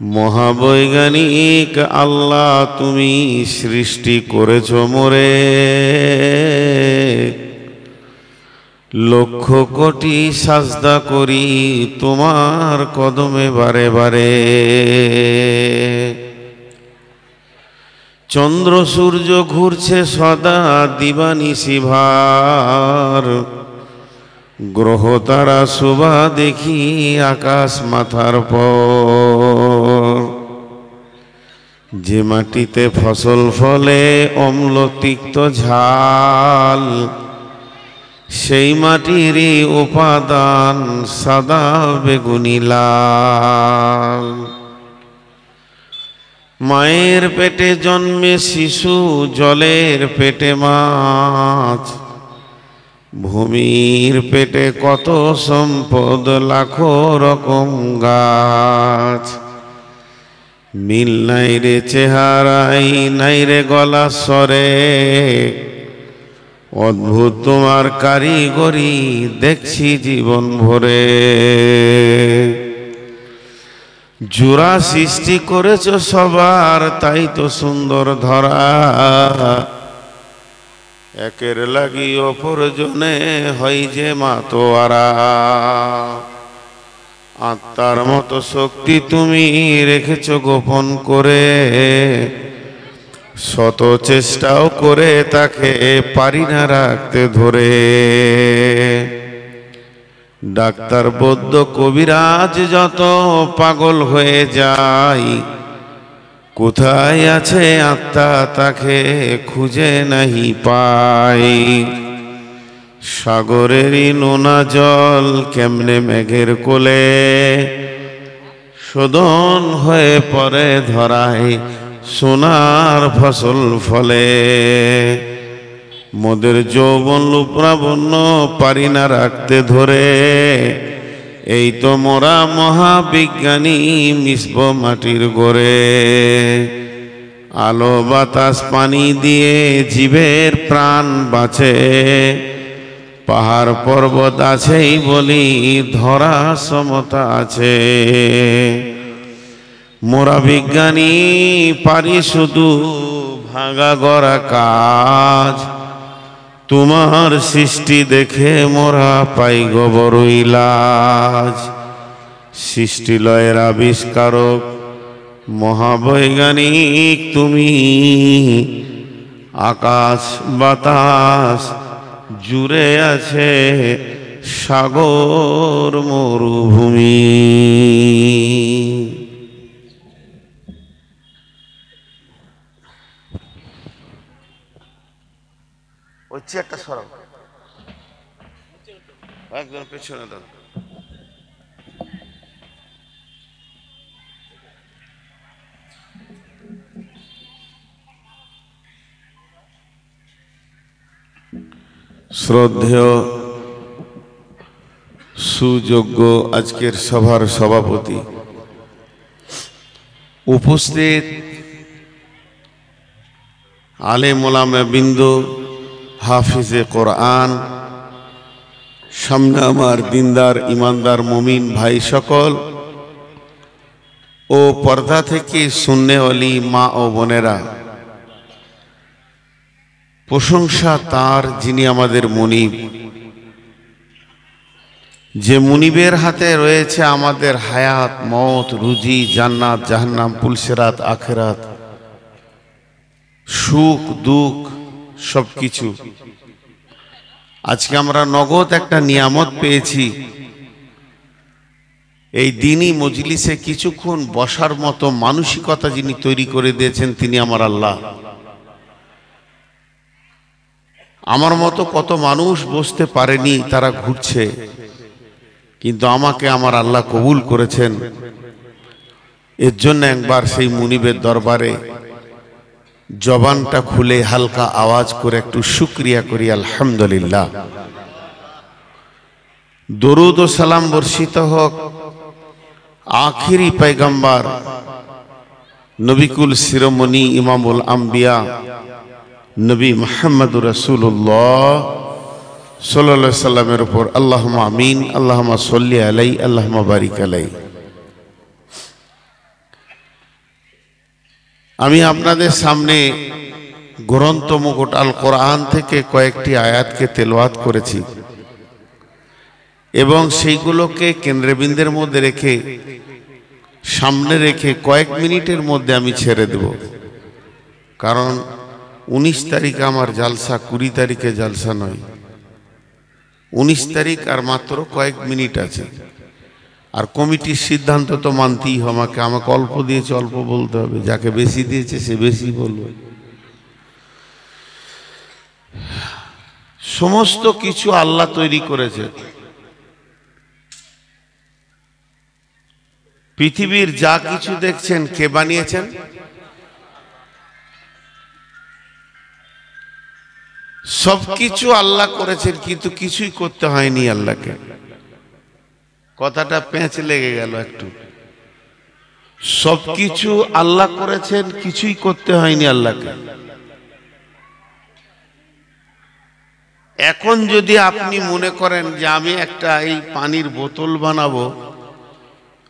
মহাবৈজ্ঞানিক আল্লাহ তুমি সৃষ্টি করেছ মোরে, লক্ষ কোটি সাজদা করি তোমার কদমে বারে বারে। চন্দ্র সূর্য ঘুরছে সদা দিবানিশি ভার, গ্রহ তারা শোভা দেখি আকাশ মাথার পর। যে মাটিতে ফসল ফলে অম্ল তিক্ত ঝাল, সেই মাটিরই উপাদান সাদা বেগুনি লাল। মায়ের পেটে জন্মে শিশু জলের পেটে মাছ, ভূমির পেটে কত সম্পদ লাখো রকম গাছ। মিল নাই রে চেহারাই নাই রে গলা স্বরে, অদ্ভুত তোমার কারিগরি দেখছি জীবন ভরে। জোড়া সৃষ্টি করেছ সবার তাই তো সুন্দর ধরা, একের লাগি অপরজনে হয় যে মাতোয়ারা। আত্মার মতো শক্তি তুমি রেখেছ গোপন করে, শত চেষ্টাও করে তাকে পারি না রাখতে ধরে। ডাক্তার বৈদ্য কবিরাজ যত পাগল হয়ে যায়, কোথায় আছে আত্মা তাকে খুঁজে নাহি পাই। সাগরেরই নোনা জল কেমনে মেঘের কোলে, শোধন হয়ে পড়ে ধরায় সোনার ফসল ফলে। মোদের যৌবন লুপ্রাবণ্য পারি না রাখতে ধরে, এই তো মোরা মহাবিজ্ঞানী মিশব মাটির গড়ে। আলো বাতাস পানি দিয়ে জীবের প্রাণ বাঁচে, পাহাড় পর্বত আছেই বলি ধরা সমতা আছে। মোরা বিজ্ঞানী পারি শুধু ভাঙা গড়া কাজ, তোমার সৃষ্টি দেখে মোরা পাই গো বড়ই লাজ। সৃষ্টি লয়ের আবিষ্কারক মহাবৈজ্ঞানিক তুমি, আকাশ বাতাস জুড়ে আছে সাগর মরুভূমি। ওই চেয়ারটা সরাও, একদম পেছনে দাও। শ্রদ্ধেয় সুযোগ্য আজকের সভার সভাপতি, উপস্থিত আলেম ওলামা বিন্দু, হাফিজে কোরআন, সামনে আমার দিনদার ইমানদার মুমিন ভাই সকল ও পর্দা থেকে সুন্নেওয়ালি মা ও বোনেরা, প্রশংসা তার যিনি আমাদের মুনিব, যে মুনিবের হাতে রয়েছে আমাদের হায়াত, মওত, রুজি, জান্নাত, জাহান্নাম, পুলসিরাত, আখিরাত, সুখ দুঃখ সবকিছু। আজকে আমরা নগদ একটা নিয়ামত পেয়েছি, এই দিনই মজলিসে কিছুক্ষণ বসার মতো মানসিকতা যিনি তৈরি করে দিয়েছেন তিনি আমার আল্লাহ। আমার মতো কত মানুষ বসতে পারেনি, তারা ঘুরছে, কিন্তু আমাকে আমার আল্লাহ কবুল করেছেন। এর জন্য একবার সেই মুনিবের দরবারে জবানটা খুলে হালকা আওয়াজ করে একটু শুকরিয়া করি, আলহামদুলিল্লাহ। দরুদ ও সালাম বর্ষিত হোক আখিরি পয়গম্বর নবিকুল শিরোমণি ইমামুল আম্বিয়া নবী মুহাম্মদুর রাসূলুল্লাহ সাল্লাল্লাহু আলাইহি সাল্লামের উপর। আল্লাহুম্মা আমিন, আল্লাহুম্মা সাল্লি আলাইহি, আল্লাহুম্মা বারিক আলাইহি। আমি আপনাদের সামনে গ্রন্থ মুকুট আল কোরআন থেকে কয়েকটি আয়াতকে তেলাওয়াত করেছি এবং সেইগুলোকে কেন্দ্রবিন্দুর মধ্যে রেখে সামনে রেখে কয়েক মিনিটের মধ্যে আমি ছেড়ে দেব। কারণ 19 তারিখে আমার জালসা, 20 তারিখে জালসা নয়। 19 তারিখ আর মাত্র কয়েক মিনিট আছে। আর কমিটির সিদ্ধান্ত তো মানতেই হবে। আমাকে অল্প দিয়েছে অল্প বলতে হবে, যাকে বেশি দিয়েছে সে বেশি বলবে। সমস্ত কিছু আল্লাহ তৈরি করেছে। পৃথিবীর যা কিছু দেখছেন কে বানিয়েছেন? সবকিছু আল্লাহ করেছেন, কিন্তু কিছুই করতে হয়নি আল্লাহকে। কথাটা পেঁচ লেগে গেল একটু। সবকিছু আল্লাহ করেছেন, কিছুই করতে হয়নি আল্লাহকে। এখন যদি আপনি মনে করেন যে আমি একটা এই পানির বোতল বানাবো,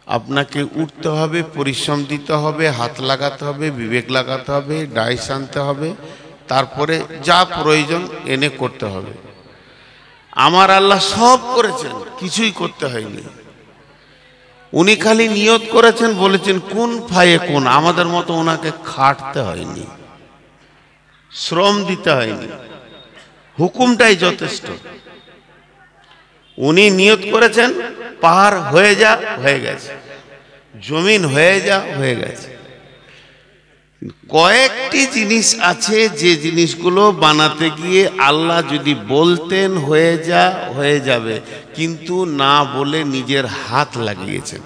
আপনাকে উঠতে হবে, পরিশ্রম দিতে হবে, হাত লাগাতে হবে, বিবেক লাগাতে হবে, ডাইস আনতে হবে, তারপরে যা প্রয়োজন এনে করতে হবে। আমার আল্লাহ সব করেছেন, কিছুই করতে হয়নি। উনি খালি নিয়ত করেছেন, বলেছেন কোন ফায়ে কোন। আমাদের মতো ওনাকে খাটতে হয়নি, শ্রম দিতে হয়নি, হুকুমটাই যথেষ্ট। উনি নিয়ত করেছেন পাহাড় হয়ে যা, হয়ে গেছে। জমিন হয়ে যা, হয়ে গেছে। কয়েকটি জিনিস আছে যে জিনিসগুলো বানাতে গিয়ে আল্লাহ যদি বলতেন হয়ে যা, হয়ে যাবে, কিন্তু না বলে নিজের হাত লাগিয়েছেন।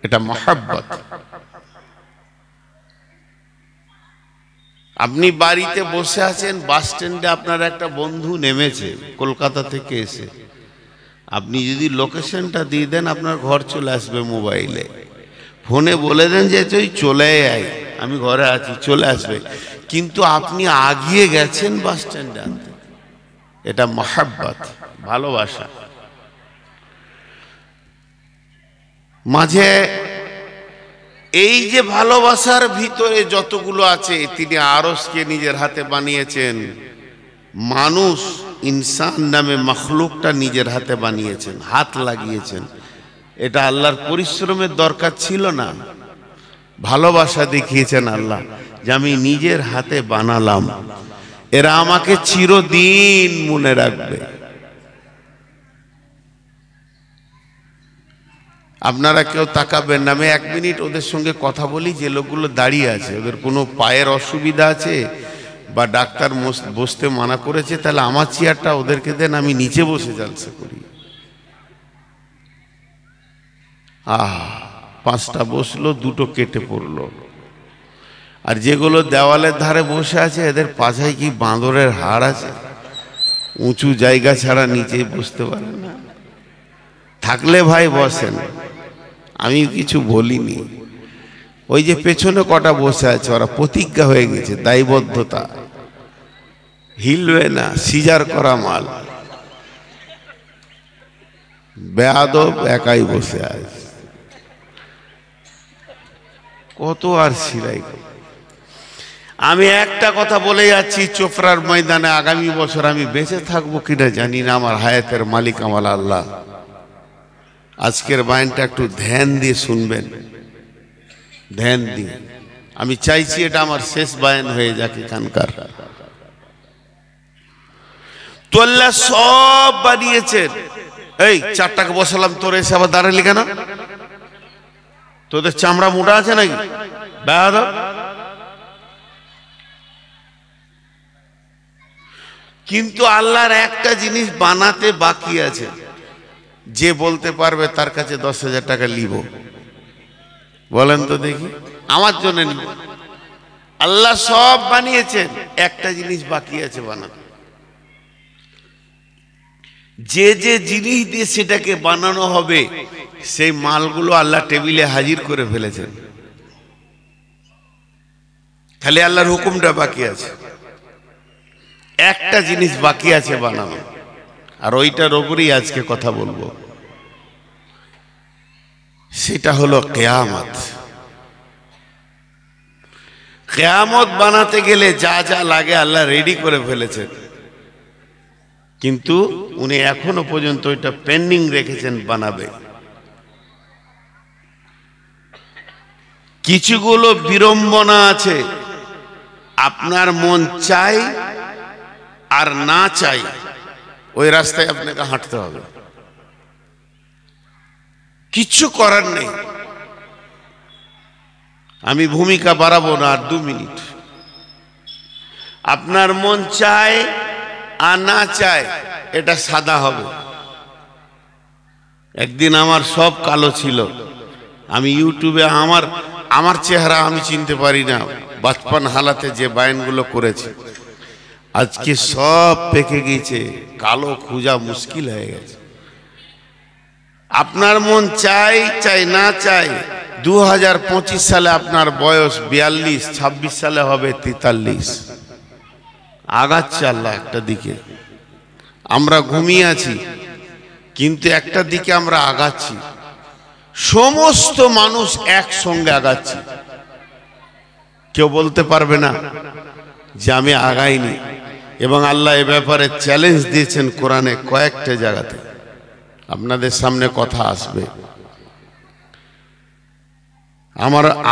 এটা মহব্বত। আপনি বাড়িতে বসে আছেন, বাস স্ট্যান্ডে আপনার একটা বন্ধু নেমেছে কলকাতা থেকে এসে, আপনি যদি লোকেশনটা দিয়ে দেন আপনার ঘর চলে আসবে মোবাইলে। ফোনে বলে দেন যে তুই চলে আয়, আমি ঘরে আছি, চলে আসবে। কিন্তু আপনি আগিয়ে গেছেন বাস স্ট্যান্ডে আনতে। এটা মহব্বত, ভালোবাসা। মাঝে এই যে ভালোবাসার ভিতরে যতগুলো আছে, তিনি আরশকে নিজের হাতে বানিয়েছেন, মানুষ ইনসান নামে মখলুকটা নিজের হাতে বানিয়েছেন, হাত লাগিয়েছেন। এটা আল্লাহর পরিশ্রমের দরকার ছিল না, ভালোবাসা দেখিয়েছেন আল্লাহ যে আমি নিজের হাতে বানালাম, এরা আমাকে চিরদিন মনে রাখবে। আপনারা কেউ তাকাবেন না, আমি 1 মিনিট ওদের সঙ্গে কথা বলি। যে লোকগুলো দাঁড়িয়ে আছে, ওদের কোনো পায়ের অসুবিধা আছে বা ডাক্তার বসতে মানা করেছে, তাহলে আমার চেয়ারটা ওদেরকে দেন, আমি নিচে বসে জালসা করি। 5টা বসলো, 2টো কেটে পড়লো। আর যেগুলো দেওয়ালের ধারে বসে আছে, এদের পাছায় কি বাঁদরের হাড় আছে? উঁচু জায়গা ছাড়া নিচেই বসতে পারে না। থাকলে ভাই বসেন, আমি কিছু বলিনি। ওই যে পেছনে কটা বসে আছে, ওরা প্রতিজ্ঞা হয়ে গেছে, দায়বদ্ধতা, হিলবে না, সিজার করা মাল। বেয়াদব একাই বসে আছে, কত আর সিলাই। আমি একটা কথা বলে যাচ্ছি, চোপড়ার ময়দানে আগামী বছর আমি বেঁচে থাকবো কিনা জানি না, আমার হায়াতের মালিক আমার আল্লাহ। আজকের বায়ানটা একটু ধ্যান দিয়ে শুনবেন, ধ্যান দিয়ে। আমি চাইছি এটা আমার শেষ বায়ান হয়ে যাক এখানকার। তো আল্লাহ সব বানিয়েছেন। এই 4টাকে বসালাম, তোর এসে আবার দাঁড়ালি কেন? তোদের চামড়া মোটা আছে নাকি? বেয়াদব। কিন্তু আল্লাহর একটা জিনিস বানাতে বাকি আছে, যে বলতে পারবে তার কাছে 10,000 টাকা নিব। বলেন তো দেখি, আমার জন্য নিব। আল্লাহ সব বানিয়েছেন, একটা জিনিস বাকি আছে বানাতে। যে যে জিনিস দিয়ে সেটাকে বানানো হবে, সেই মালগুলো আল্লাহ টেবিলে হাজির করে ফেলেছেন। খালি আল্লাহর হুকুমটা বাকি আছে। একটা জিনিস বাকি আছে বানানো, আর ওইটার ওপরেই আজকে কথা বলবো। সেটা হলো কিয়ামত। কিয়ামত বানাতে গেলে যা যা লাগে আল্লাহ রেডি করে ফেলেছেন, কিন্তু উনি এখনো পর্যন্ত এটা পেন্ডিং রেখেছেন, বানাবে। কিছুগুলো বিড়ম্বনা আছে, আপনার মন চাই আর না চাই ওই রাস্তায় আপনাকে হাঁটতে হবে, কিচ্ছু করার নেই। আমি ভূমিকা বাড়াবো না, আর 2 মিনিট। আপনার মন চায় আর না চায়, এটা সাদা হবে। একদিন আমার সব কালো ছিল, আমি ইউটিউবে আমার চেহারা আমি চিনতে পারি না, বাচপান হালাতে যে বায়ানগুলো করেছে, আজকে সব পেকে গেছে, কালো খুঁজা মুশকিল হয়ে গেছে। আপনার মন চাই চাই না চাই, 2025 সালে আপনার বয়স 42, 26 সালে হবে 43। আগাচ্ছে আল্লাহ একটা দিকে, আমরা ঘুমিয়ে আছি কিন্তু একটা দিকে আমরা আগাচ্ছি। সমস্ত মানুষ একসঙ্গে আগাচ্ছি, কেউ বলতে পারবে না যে আমি আগাইনি। এবং আল্লাহ এ ব্যাপারে চ্যালেঞ্জ দিয়েছেন কোরআনে কয়েকটা জায়গাতে, আপনাদের সামনে কথা আসবে।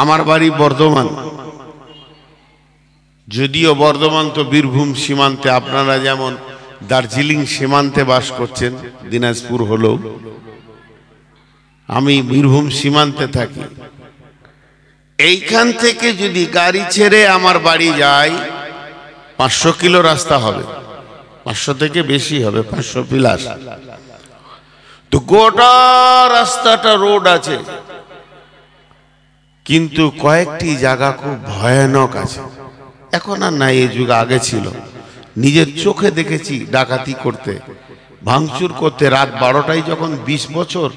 আমার বাড়ি বর্ধমান, যদিও বর্ধমান তো বীরভূম সীমান্তে, আপনারা যেমন দার্জিলিং সীমান্তে বাস করছেন, দিনাজপুর হলো, আমি বীরভূম সীমান্তে থাকি। এইখান থেকে যদি গাড়ি ছেড়ে আমার বাড়ি যাই 500 কিলো রাস্তা হবে, 500 থেকে বেশি হবে, 500 প্লাস। তো গোটা রাস্তাটা রোড আছে, কিন্তু কয়েকটি জায়গা খুব ভয়ানক আছে। এখন আর নাই, এই যুগ আগে ছিল। নিজের চোখে দেখেছি ডাকাতি করতে, ভাঙচুর করতে। রাত 12টায় যখন 20 বছর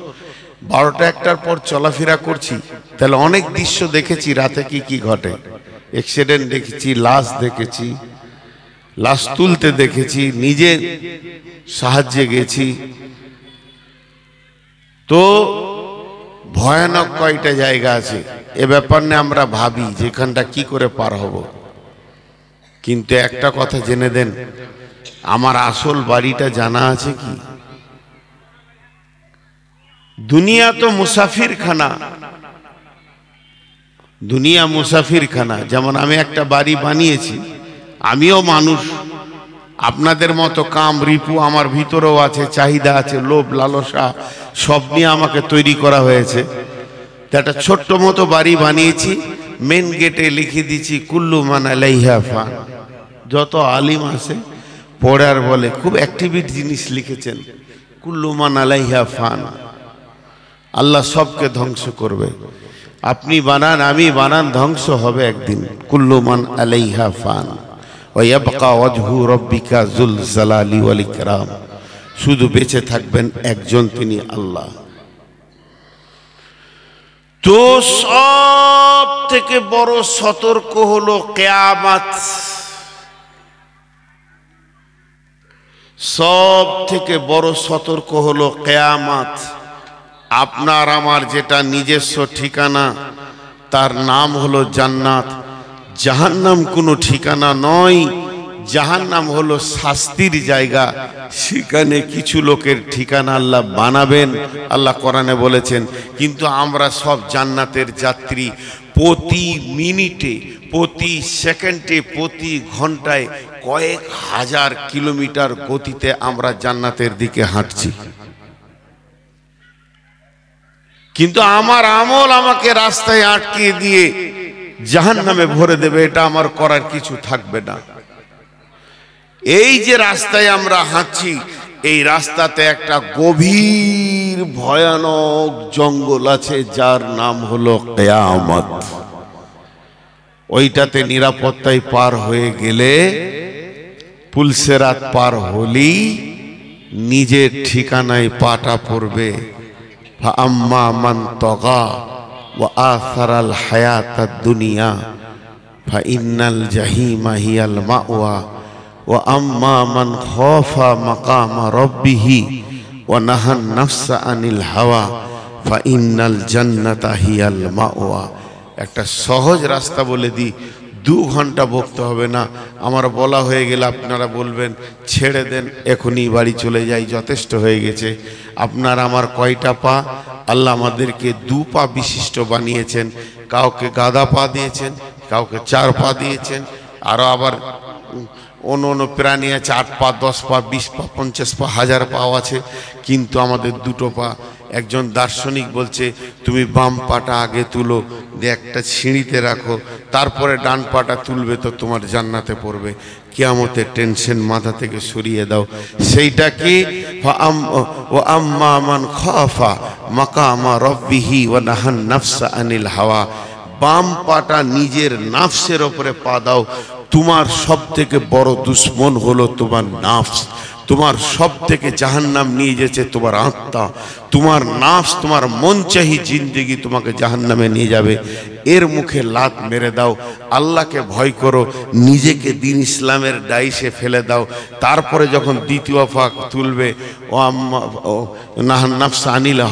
12টা 1টার পর চলাফেরা করছি, তাহলে অনেক দৃশ্য দেখেছি রাতে কি কি ঘটে। অ্যাক্সিডেন্ট দেখেছি, লাশ দেখেছি, লাশ তুলতে দেখেছি, নিজে সাহায্যে গেছি। তো ভয়ানক কয়টা জায়গা আছে, এ ব্যাপার নিয়ে আমরা ভাবি যেখানটা কি করে পার হব। কিন্তু একটা কথা জেনে দেন, আমার আসল বাড়িটা জানা আছে কি? দুনিয়া তো মুসাফির খানা, দুনিয়া মুসাফির খানা। যেমন আমি একটা বাড়ি বানিয়েছি, আমিও মানুষ, আপনাদের মতো কাম রিপু আমার ভিতরেও আছে, চাহিদা আছে, লোভ লালসা সব নিয়ে আমাকে তৈরি করা হয়েছে। একটা ছোট্ট মতো বাড়ি বানিয়েছি, মেন গেটে লিখে দিচ্ছি কুল্লু মান আলাইহা ফান। যত আলিম আছে পড়ার বলে, খুব অ্যাক্টিভিট জিনিস লিখেছেন, কুল্লু মান আলাইহা ফান। আল্লাহ সবকে ধ্বংস করবে, আপনি বানান আমি বানান, ধ্বংস হবে একদিন। কুল্লু মান আলাইহা ফান ওয়া ইয়াবকা ওয়াজহু রাব্বিকা যুল জালালি ওয়াল ইকরাম। শুধু বেঁচে থাকবেন একজন, তিনি আল্লাহ। তো সব থেকে বড় সতর্ক হলো কিয়ামত। সব থেকে বড় সতর্ক হলো কিয়ামত। আপনার আমার যেটা নিজস্ব ঠিকানা, তার নাম হলো জান্নাত। জাহান্নাম কোনো ঠিকানা নয়, জাহান্নাম হলো শাস্তির জায়গা। সেখানে কিছু লোকের ঠিকানা আল্লাহ বানাবেন, আল্লাহ কোরআনে বলেছেন। কিন্তু আমরা সব জান্নাতের যাত্রী। প্রতি মিনিটে, প্রতি সেকেন্ডে, প্রতি ঘন্টায় কয়েক হাজার কিলোমিটার গতিতে আমরা জান্নাতের দিকে হাঁটছি। কিন্তু আমার আমল আমাকে রাস্তায় আটকে দিয়ে জাহান্নামে ভরে দেবে, এটা আমার করার কিছু থাকবে না। এই যে রাস্তায় আমরা হাঁটছি, এই রাস্তাতে একটা গভীর ভয়ানক জঙ্গল আছে, যার নাম হলো কিয়ামত। ওইটাতে নিরাপত্তায় পার হয়ে গেলে, পুলসেরাত পার হলেই নিজের ঠিকানায় পাটা পড়বে। ফাআম্মা মান তাগা ওয়া আসারাল হায়াতাদ দুনিয়া ফাইন্নাল জাহিমা হিয়াল মাওয়া ওয়া আম্মা মান খাফা মাকামা রাব্বিহি ওয়া নাহান নাফসা আনিল হাওয়া ফাইন্নাল জান্নাতা হিয়াল মাওয়া। একটা সহজ রাস্তা বলে দিই, 2 ঘন্টা বকতে হবে না। আমার বলা হয়ে গেলে আপনারা বলবেন ছেড়ে দেন, এখনই বাড়ি চলে যাই, যথেষ্ট হয়ে গেছে। আপনারা আমার কয়টা পা? আল্লাহ আমাদেরকে 2 পা বিশিষ্ট বানিয়েছেন। কাউকে গাদা পা দিয়েছেন, কাউকে 4 পা দিয়েছেন, আরো আবার অন্য প্রাণী আছে 8 পা, 10 পা, 20 পা, 50 পা, 1000 পাও আছে, কিন্তু আমাদের 2টো পা। একজন দার্শনিক বলছে তুমি বাম পাটা আগে তুলো, দিয়ে একটা সিঁড়িতে রাখো, তারপরে ডান পাটা তুলবে তো তোমার জান্নাতে পড়বে। কিয়ামতের টেনশন মাথা থেকে সরিয়ে দাও। সেইটা কি? ওয়া আম্মা মান খাফা মাকামা রাব্বিহি ওয়া নাহান নাফসা আনিল হাওয়া। বাম পাটা নিজের নাফসের উপরে পা দাও। তোমার সব থেকে বড় দুশ্মন হলো তোমার নাফস। তোমার সব থেকে জাহান্নাম নিয়ে যেছে তোমার আত্মা। তোমার নাফস, তোমার মন চাহি জিন্দেগি তোমাকে জাহান্নামে নিয়ে যাবে। এর মুখে লাত মেরে দাও। আল্লাহকে ভয় করো, নিজেকে দিন ইসলামের ডাইসে ফেলে দাও। তারপরে যখন দ্বিতীয় পা তুলবে, ও আম্মা নাহান নাফস আনিল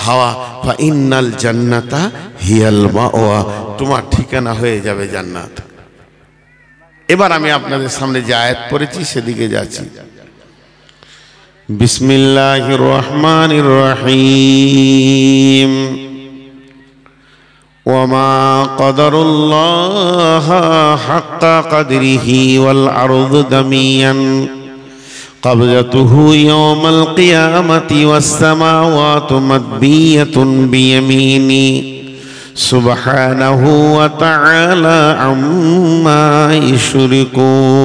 হাওয়া ফা ইন্নাল জান্নাতা হিয়াল মাওয়া। তোমার ঠিকানা হয়ে যাবে জান্নাত। এবার আমি আপনাদের সামনে যে আয়াত পড়েছি সেদিকে যাচ্ছি। বিসমিল্লাহির রহমানির রহিম। ওয়ামা কদরুল্লাহ হাক্কা কদরিহি ওয়াল আরদু দামিয়ান কবজাতুহু ইয়াওমাল কিয়ামাতি ওয়াস সামাওয়াতু মাদবিয়াতুন বিয়ামিনি সুবহানাহু ওয়া তাআলা আম্মা ইউশরিকুন।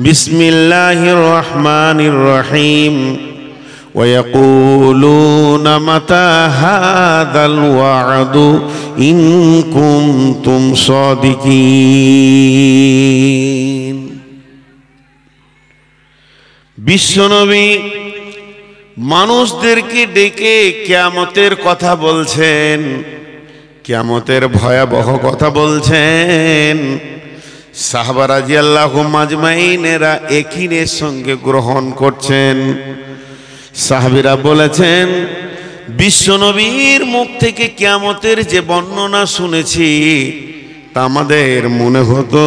বিসমিল্লাহির রহমানির রহিম। ويقولون متى هذا الوعد إن كنتم صادقين। বিশ্বনবী মানুষদেরকে ডেকে কিয়ামতের কথা বলছেন, কিয়ামতের ভয়াবহ কথা বলছেন। সাহাবা রাদিয়াল্লাহু আজমাইনেরা একিনের সঙ্গে গ্রহণ করছেন। সাহাবীরা বলেছেন বিশ্বনবীর মুখ থেকে কিয়ামতের যে বর্ণনা শুনেছি তা আমাদের মনে হতো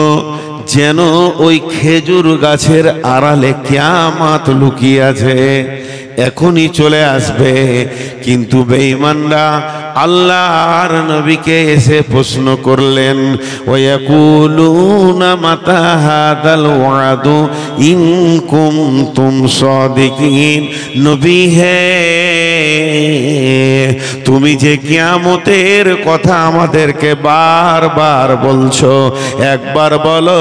যেন ওই খেজুর গাছের আড়ালে কিয়ামত লুকিয়ে আছে, এখনই চলে আসবে। কিন্তু বেঈমানরা আল্লাহর নবীকে এসে প্রশ্ন করলেন, ওয়ায়াকুলুনা মাতা হাদাল ওয়াদু ইন কুনতুম সাদিকিন। নবী হে, তুমি যে কিয়ামতের কথা আমাদেরকে বারবার বলছো, একবার বলো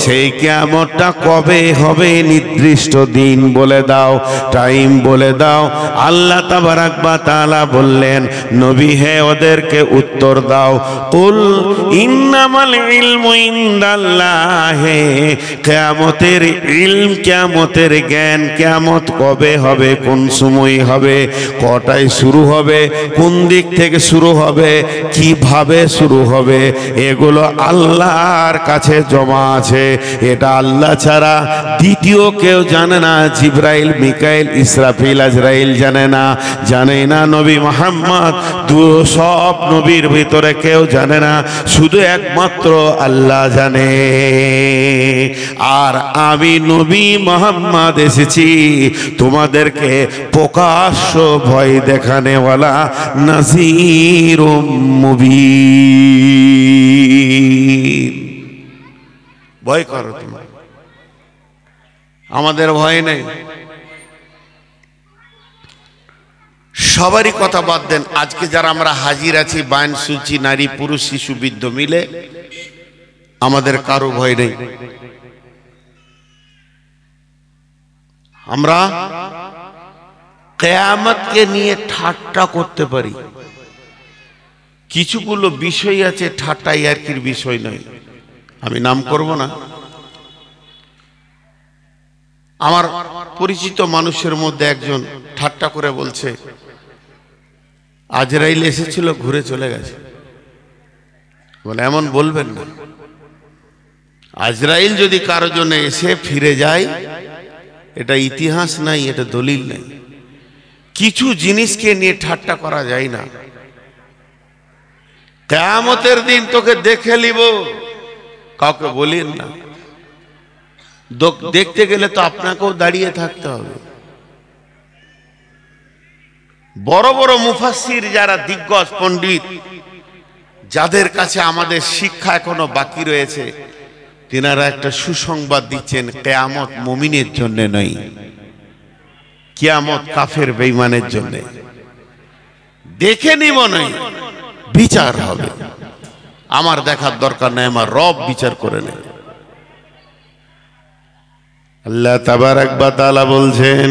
সেই কিয়ামতটা কবে হবে, নির্দিষ্ট দিন বলে দাও, টাইম বলে দাও। আল্লাহ তাবারাক ওয়া তাআলা বললেন, নবী হে ওদেরকে উত্তর দাও, কুল ইন্নামাল ইলমু ইনদাল্লাহ। কিয়ামতের ইলম, কিয়ামতের জ্ঞান, কিয়ামত কবে হবে, কোন সময় হবে, কটায় শুরু হবে, কোন দিক থেকে শুরু হবে, কিভাবে শুরু হবে, এগুলো আল্লাহর কাছে জমা আছে। এটা আল্লাহ ছাড়া দ্বিতীয় কেউ জানে না। জিবরাইল, মিকাইল, ইসরাফিল, আজরাইল জানে না, জানে না নবী মুহাম্মদ। সব নবীর ভিতরে কেউ জানে না, শুধু একমাত্র আল্লাহ জানে। আর আমি নবী মুহাম্মদ এসেছি তোমাদেরকে প্রকাশ্য ভয় দেখানেওয়ালা, নাযীরুম মুবিন। ভয় করো তোমরা, আমাদের ভয় নেই। সবারই কথা বাদ দেন, আজকে যারা আমরা হাজির আছি বায়ান শুনছি, নারী পুরুষ শিশু বৃদ্ধ মিলে, আমাদের কারো ভয় নেই। আমরা কিয়ামতকে নিয়ে ঠাট্টা করতে পারি, কিছুগুলো বিষয় আছে ঠাট্টা ইয়ার্কির বিষয় নয়, আমি নাম করব না। আমার পরিচিত মানুষের মধ্যে একজন ঠাট্টা করে বলছে, আজরাইল এসেছিল ঘুরে চলে গেছে। বলে এমন বলবেন না, আজরাইল যদি কারো জন্য এসে ফিরে যায় এটা ইতিহাস নাই, এটা দলিল নাই। কিছু জিনিসকে নিয়ে ঠাট্টা করা যায় না। কিয়ামতের দিন তোকে দেখে নিব, কাউকে বলিন না। দেখতে গেলে তো আপনাকেও দাঁড়িয়ে থাকতে হবে। বড় বড় মুফাসসির যারা দিগ্গজ পণ্ডিত, যাদের কাছে আমাদের শিক্ষা এখনো বাকি রয়েছে, তিনারা একটা সুসংবাদ দিচ্ছেন, কিয়ামত মুমিনের জন্য নয়, কিয়ামত কাফের বেঈমানের জন্য। দেখে নিব নয়, বিচার হবে। আমার দেখার দরকার নাই, আমার রব বিচার করে নেয়। আল্লাহ তাবারক ওয়া তাআলা বলছেন,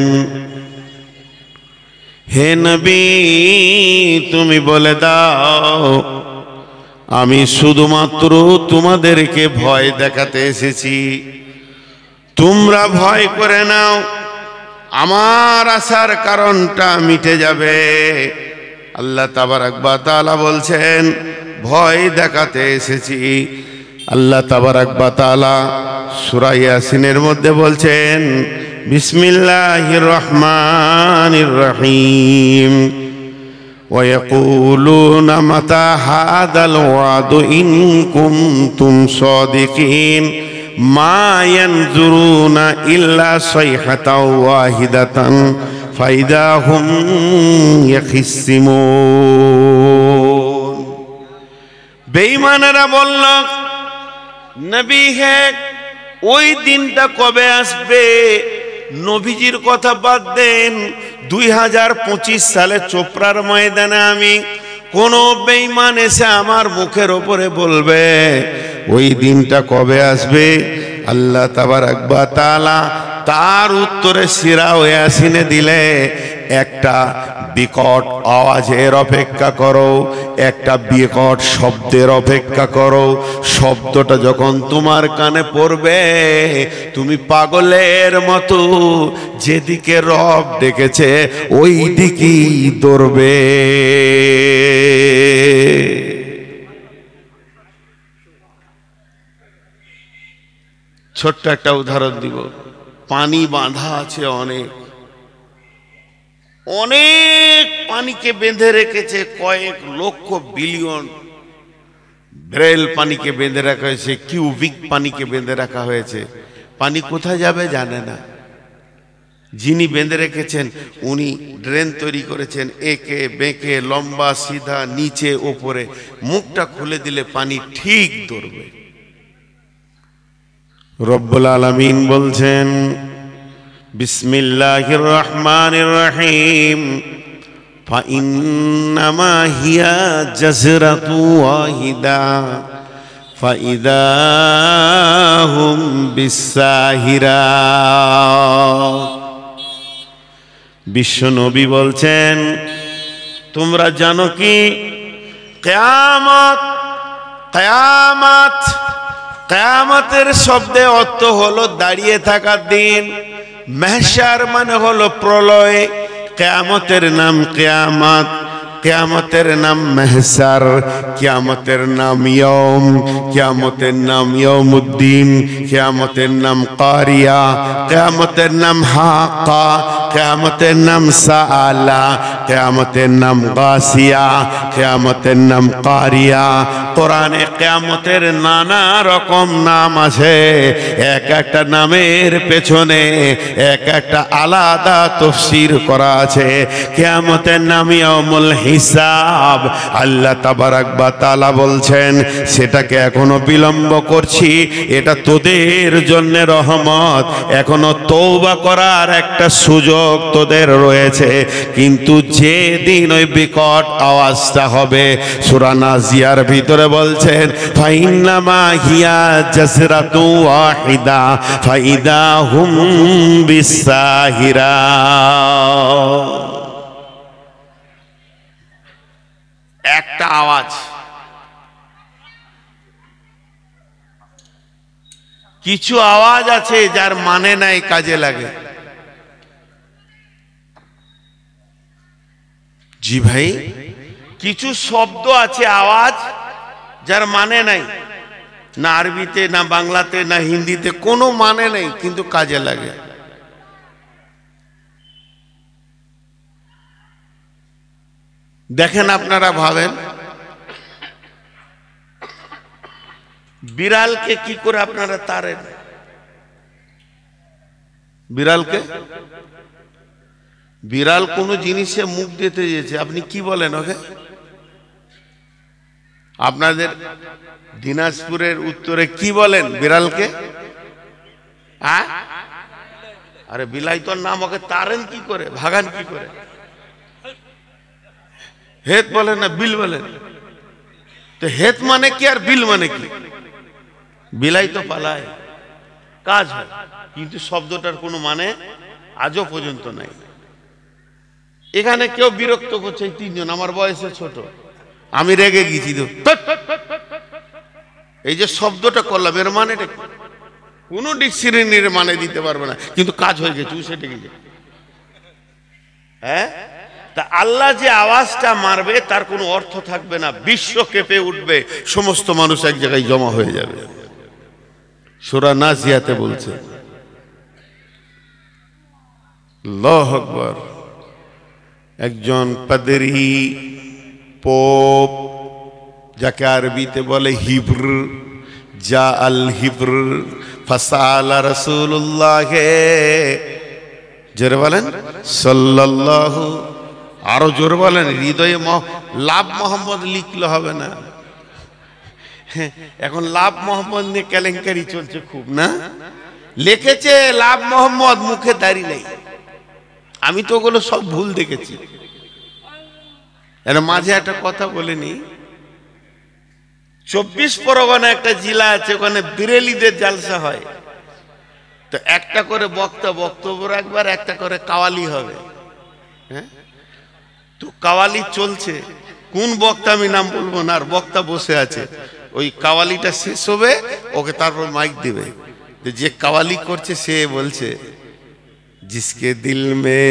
হে নবী তুমি বলে দাও, আমি শুধুমাত্র তোমাদেরকে ভয় দেখাতে এসেছি, তোমরা ভয় করে নাও, আমার আসার কারণটা মিটে যাবে। আল্লাহ তাবারক ওয়া তাআলা বলছেন ভয় দেখাতে এসেছি। আল্লাহ তাবারক ওয়া তাআলা সূরা ইয়াসিনের মধ্যে বলছেন, বিসমিল্লাহির রহমানির রহিম, ويقولون متى هذا الوعد إن كنتم صادقين ما ينظرون إلا صيحة واحدة فإذا هم يخصمون। বেঈমানেরা বলল, নবী হে ওই দিনটা কবে আসবে? নবীজির কথা বাদ দেন, 2025 সালে চোপড়ার ময়দানে আমি কোন বেঈমান এসে আমার মুখের ওপরে বলবে ওই দিনটা কবে আসবে, আল্লাহ তাবারক ওয়া তাআলা তার উত্তরে সূরা ইয়াসিনে দিলে একটা বিকট আওয়াজের অপেক্ষা করো, একটা বিকট শব্দের অপেক্ষা করো। শব্দটা যখন তোমার কানে পড়বে, তুমি পাগলের মতো যেদিকে রব ডেকেছে ওই দিকেই দৌড়বে। ছোট্ট একটা উদাহরণ দিব। পানি বাঁধা আছে, অনেক অনেক পানিকে বেঁধে রেখেছে, কয়েক লক্ষ বিলিয়ন ব্যারেল পানিকে বেঁধে রাখা হয়েছে, কিউবিক পানিকে বেঁধে রাখা হয়েছে। পানি কোথায় যাবে জানে না। যিনি বেঁধে রেখেছেন উনি ড্রেন তৈরি করেছেন, একে বেঁকে লম্বা সিধা নিচে ওপরে, মুখটা খুলে দিলে পানি ঠিক দৌড়বে। রব্বুল আলামিন বলছেন, বিসমিল্লাহির রহমানির রহিম, ফাইন্নামা হিয়া জাজরাতু ওয়াহিদা ফাইদা হুম বিসাহিরা। বিশ্বনবী বলছেন, তোমরা জানো কি কিয়ামত, কিয়ামত, কিয়ামতের শব্দে অর্থ হলো দাঁড়িয়ে থাকার দিন। মাহশার মানে হলো প্রলয়। কিয়ামতের নাম কিয়ামত, কিয়ামতের নাম মাহশার, কিয়ামতের নাম ইয়ৌম, কিয়ামতের নাম ইয়ৌমুদ্দিন, কিয়ামতের নাম কারিয়া, কিয়ামতের নাম হাক্কা, কিয়ামতের নাম সাআলা, কিয়ামতের নাম গাসিয়া, কিয়ামতের নাম কারিয়া। কোরআনে কিয়ামতের নানা রকম নাম আছে, এক একটা নামের পেছনে এক একটা আলাদা তাফসীর করা আছে। কিয়ামতের নাম ইয়াউমুল হিসাব। আল্লাহ তাবারক ওয়া তাআলা বলছেন, সেটাকে এখনো বিলম্ব করছি, এটা তোদের জন্য রহমত, এখনো তওবা করার একটা সুযোগ তোদের রয়েছে। কিন্তু যেদিন ওই বিকট আওয়াজটা হবে, সূরা নাজিয়ার ভিতরে বলছেন, ফাইন্নামা হিয়া জাসরাতু ওয়াহিদা ফাইদা হুম বিসাহিরা। একটা আওয়াজ। কিছু আওয়াজ আছে যার মানে নাই, কাজে লাগে। জি ভাই, কিছু শব্দ আছে, আওয়াজ যার মানে নাই, না আরবিতে, না বাংলাতে, না হিন্দিতে, কোনো মানে নেই, কিন্তু কাজে লাগে। দেখেন, আপনারা ভাবেন, বিড়ালকে কি করে আপনারা তাড়েন? বিড়ালকে, বিড়াল কোন জিনিসে মুখ দিতে যেছে, আপনি কি বলেন ওকে? আপনাদের দিনাজপুরের উত্তরে কি বলেন বিড়ালকে? আরে বিলাই তোর নাম, ওকে তাড়েন কি করে, ভাগান কি করে? হেত বলেন না বিল বলেন? তো হেত মানে কি আর বিল মানে কি? বিলাই তো পালায়, কাজ হয়, কিন্তু শব্দটার কোনো মানে আজও পর্যন্ত নাই। এখানে কেউ বিরক্ত করছে, এই তিনজন আমার বয়সে ছোট, আমি রেগে গেছি তো এই যে শব্দটা করলাম, এর মানেটা কোন ডিকশনারির মানে দিতে পারবে না, কিন্তু কাজ হয়ে গেছে, সেটা গেছে। হ্যাঁ, তা আল্লাহ যে আওয়াজটা মারবে তার কোনো অর্থ থাকবে না, বিশ্ব কেঁপে উঠবে, সমস্ত মানুষ এক জায়গায় জমা হয়ে যাবে। সূরা নাজিয়াতে বলছে, আল্লাহু আকবার। একজন পাদরি, পোপ, যাকে আরবিতে বলে হিব্র, যা আল হিব্র ফাসালা রাসূলুল্লাহ, জোরে বলেন সাল্লাল্লাহু, আরো জোরে বলেন, হৃদয়ে লাভ মোহাম্মদ লিখলে হবে না। এখন লাভ মোহাম্মদ নিয়ে কেলেঙ্কারি চলছে খুব, না? লিখেছে লাভ মোহাম্মদ, মুখে দাড়ি নেই। আমি তো ওগুলো সব ভুল দেখেছি। এর মাঝে একটা কথা বলিনি, 24 পরগনা একটা জেলা আছে, ওখানে বিরেলিদের জালসা হয়, তো একটা করে বক্তা বক্তব্য রাখবার, একটা করে কাওয়ালি হবে। হ্যাঁ, তো কাওয়ালি চলছে, কোন বক্তা আমি নাম বলবো না, আর বক্তা বসে আছে, ওই কাওয়ালিটা শেষ হবে, ওকে তারপর মাইক দিবে। যে কাওয়ালি করছে সে বলছে, जिसके दिल में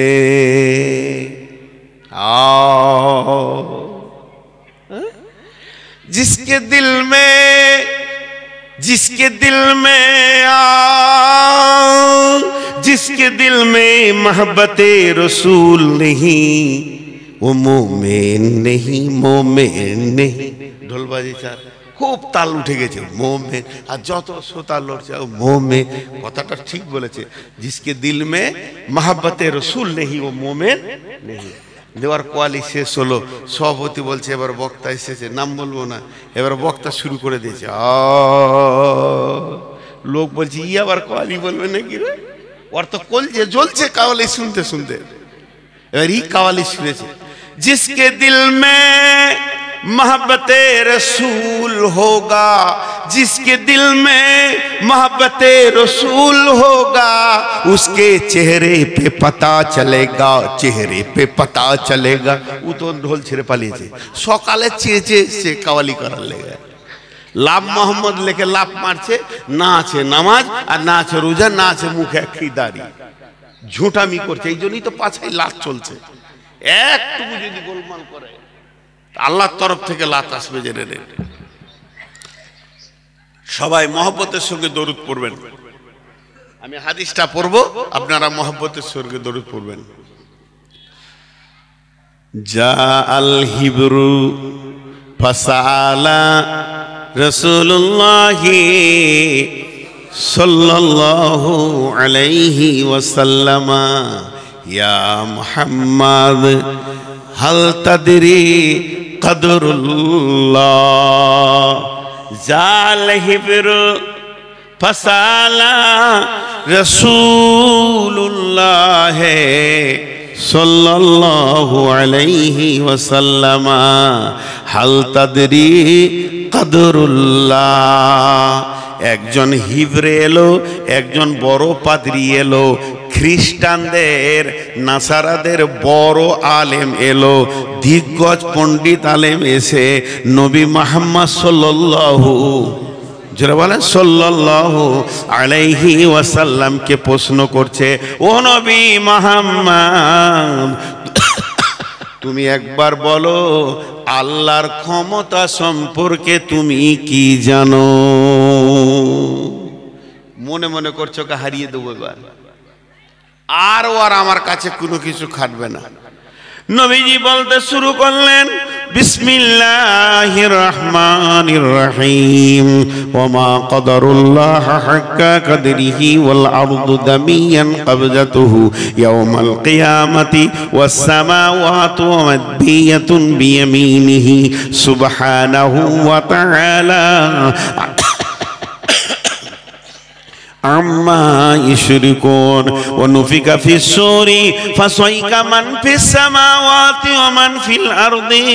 आओ, जिसके दिल में, जिसके दिल में आओ, जिसके दिल में मोहब्बते रसूल नहीं, वो मोमेन नहीं, मोमेन नहीं। ঢোলবাজি চার খুব তাল উঠে গেছে, মোমেন, আর যত শ্রোতা লড়ছে মোমেন, কথাটা ঠিক বলেছে, जिसके दिल में मोहब्बते रसूल नहीं, वो मोमेन नहीं। দেওয়ার কোয়ালি শেষ হলো, সভাপতি বলছে এবার বক্তা এসেছে, নাম বলবো না, এবার বক্তা শুরু করে দিয়েছে। লোক বলছে ই আবার কোয়ালি বলবে নাকি রে, ওর তো কলজে জ্বলছে কাওয়ালি শুনতে শুনতে। এবার ই কাওয়ালি শুনেছে, जिसके दिल में मोहब्बते रसूल होगा, जिसके दिल में मोहब्बते रसूल होगा, उसके चेहरे पे पता चलेगा, चेहरे पे पता चलेगा। ও তো ঢোল ছেড়ে পালিয়েছে, সকালে চেঁচে সে কাওয়ালি করার লেগে। লাভ মোহাম্মদ লেখে লাভ মারছে, না আছে নামাজ, আর না আছে রোজা, না আছে মুখে একটি দাড়ি, ঝুঁটামি করছে। এই জন্যই তো পাছায় লাত চলছে, একটুকু যদি গোলমাল করে আল্লাহর তরফ থেকে লাত আসবে, জেনে নেন। সবাই মহব্বতের সঙ্গে দরুদ পড়বেন। আমি হাদিসটা পড়বো, আপনারা মহব্বতের সঙ্গে দরুদ পড়বেন। যা আল হিব্রু ফাসালা রাসূলুল্লাহ সাল্লাল্লাহু আলাইহি ওয়াসাল্লাম, ইয়া মুহাম্মদ হাল তাদরি কদরুল্লাহ, জাল হিব্রু ফাসালা রাসূলুল্লাহ সাল্লাল্লাহু আলাইহি ওয়াসাল্লাম, হাল তাদরি কদরুল্লাহ। একজন হিব্রে এলো, একজন বড় পাদ্রী এলো, খ্রিস্টানদের নাসারাদের বড় আলেম এলো, দিগ্গজ পণ্ডিত আলেম এসে নবী মুহাম্মদ সাল্লাল্লাহু, যারা বলেন সাল্লাল্লাহু আলাইহি ওয়াসাল্লামকে প্রশ্ন করছে, ও নবী মুহাম্মদ, তুমি একবার বলো আল্লাহর ক্ষমতা সম্পর্কে তুমি কি জানো? মনে মনে করছো কে হারিয়ে দেবো এবার, আর আমার কাছে কোনো কিছু খাটবে না। নবীজি বলতে শুরু করলেন, বিসমিল্লাহির রহমানির রহিম ওয়া মা কদারুল্লাহ হাক্কা কদরিহি ওয়াল আরদু দামিয়ান কবজাতুহু ইয়াওমাল কিয়ামাতি ওয়াস সামাওয়াতু মাদবিয়াতুন বিয়ামিনিহি সুবহানাহু ওয়া তাআলা আম্মা ইশরিকুন ওয়া নুফিকা ফিস সূরি ফাসাইকা মান ফিস সামাওয়াতি ওয়া মান ফিল আরদি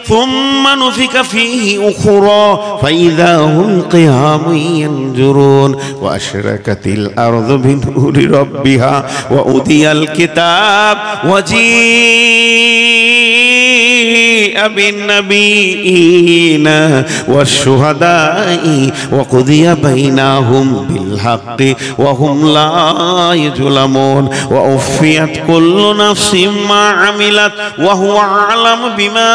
সুম্মা নুফিকা ফীহি উখরা ফাইযা হুম কিয়ামুন ইয়ানজুরুন ওয়া আশরাকাতিল আরদু বিনূরি রাব্বিহা ওয়া উদিয়াল কিতাব ওয়া জিআ বিন-নাবিয়্যিনা ওয়াশ-শুহাদা'i ওয়া কুদিয়া বাইনাহুম বিল হাক্কি وهم لا يظلمون ووفيت كل نفس ما عملت وهو أعلم بما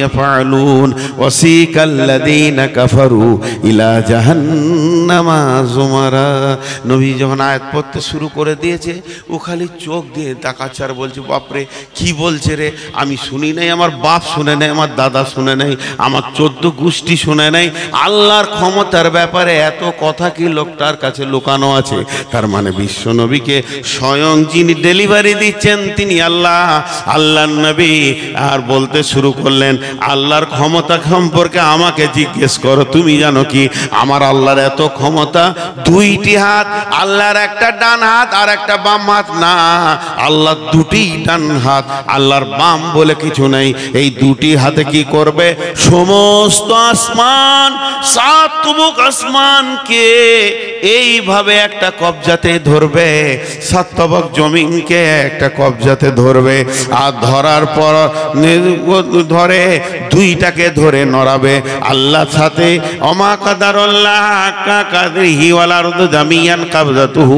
يفعلون وسيق الذين كفروا إلى جهنم زمرا নবী যখন আয়াত পড়তে শুরু করে দিয়েছে ও খালি চোখ দিয়ে তাকাচ্ছে আর বলছে বাপরে কি বলছে রে, আমি শুনি নাই, আমার বাপ শুনে নাই, আমার দাদা শুনে নাই, আমার 14 গোষ্ঠী শুনে নাই। আল্লাহর ক্ষমতার ব্যাপারে এত কথা কি লোকটার কাছে লুকানো আছে? তার মানে বিশ্ব নবীকে স্বয়ং যিনি ডেলিভারি দিচ্ছেন তিনি আল্লাহ, আল্লাহর নবী। আর বলতে শুরু করলেন আল্লাহর ক্ষমতা সম্পর্কে আমাকে জিজ্ঞেস করো, তুমি জানো কি? আমার আল্লাহর এত ক্ষমতা, 2টি হাত, আল্লাহর একটা ডান হাত আর একটা বাম হাত না, আল্লাহর 2টি ডান হাত, আল্লাহর বাম বলে কিছু নেই। এই 2টি হাতে কি করবে? সমস্ত আসমান, 7 তবুক আসমানকে এইভাবে একটা কবজাতে ধরবে, 7 তবক জমিনকে একটা কবজাতে ধরবে, আর ধরার পর ধরে 2টাকে ধরে নড়াবে। আল্লাহর সাথে ওমা কাদারুল্লাহ হাক্কা কাদরিহি ওয়াল আরদু জামিয়ান কবজাতুহু